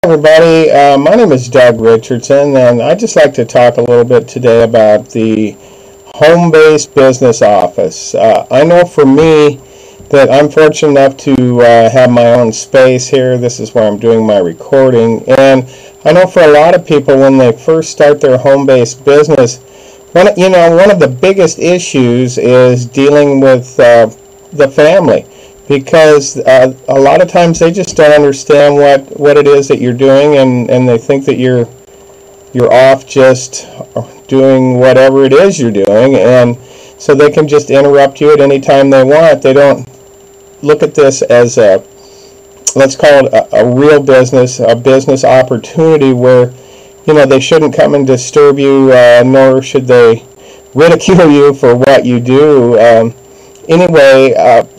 Everybody. My name is Doug Richardson, and I'd just like to talk a little bit today about the home-based business office. I know for me that I'm fortunate enough to have my own space here. This is where I'm doing my recording, and I know for a lot of people when they first start their home-based business, one of the biggest issues is dealing with the family. Because a lot of times they just don't understand what it is that you're doing, and they think that you're off just doing whatever it is you're doing, and so they can just interrupt you at any time they want. They don't look at this as let's call it a real business, a business opportunity where they shouldn't come and disturb you, nor should they ridicule you for what you do. Anyway,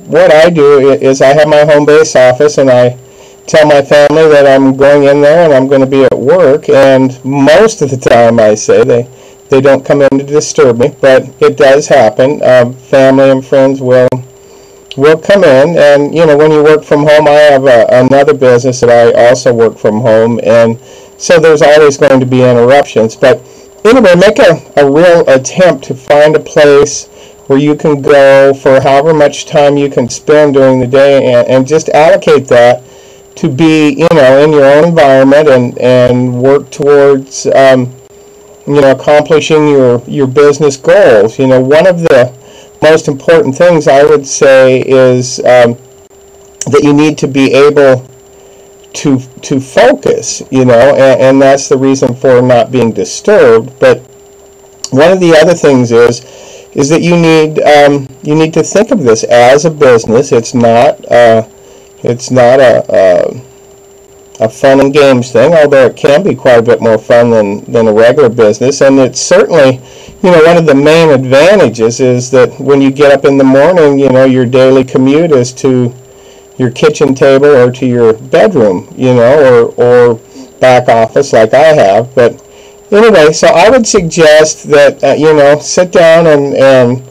what I do is I have my home base office, and I tell my family that I'm going in there and I'm going to be at work, and most of the time I say they don't come in to disturb me, but it does happen. Family and friends will come in, and when you work from home, I have another business that I also work from home, and so there's always going to be interruptions. But anyway, make a real attempt to find a place where you can go for however much time you can spend during the day, and just allocate that to be in your own environment, and work towards accomplishing your business goals. One of the most important things I would say is that you need to be able to focus, and that's the reason for not being disturbed. But one of the other things is that you need to think of this as a business. It's not a fun and games thing, although it can be quite a bit more fun than a regular business. And it's certainly, one of the main advantages is that when you get up in the morning, your daily commute is to your kitchen table or to your bedroom, or back office like I have. But anyway, so I would suggest that sit down and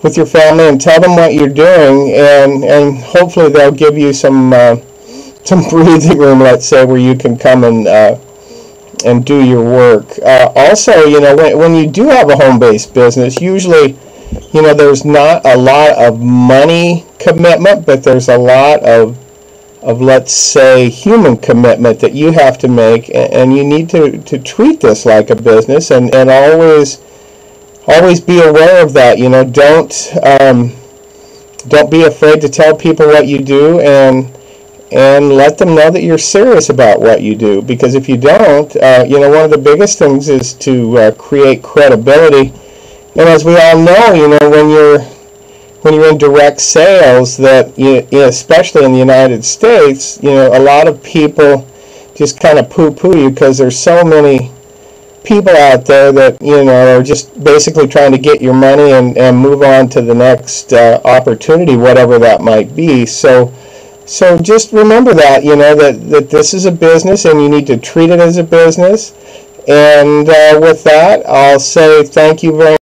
with your family and tell them what you're doing, and hopefully they'll give you some breathing room, let's say, where you can come and do your work. Also, when you do have a home-based business, usually there's not a lot of money commitment, but there's a lot of let's say human commitment that you have to make, and you need to treat this like a business, and always be aware of that. Don't be afraid to tell people what you do, and let them know that you're serious about what you do, because if you don't, one of the biggest things is to create credibility. And as we all know, when you're in direct sales, that especially in the United States, a lot of people just kind of poo-poo you because there's so many people out there that are just basically trying to get your money and move on to the next opportunity, whatever that might be. So just remember that that this is a business, and you need to treat it as a business. And with that, I'll say thank you very much.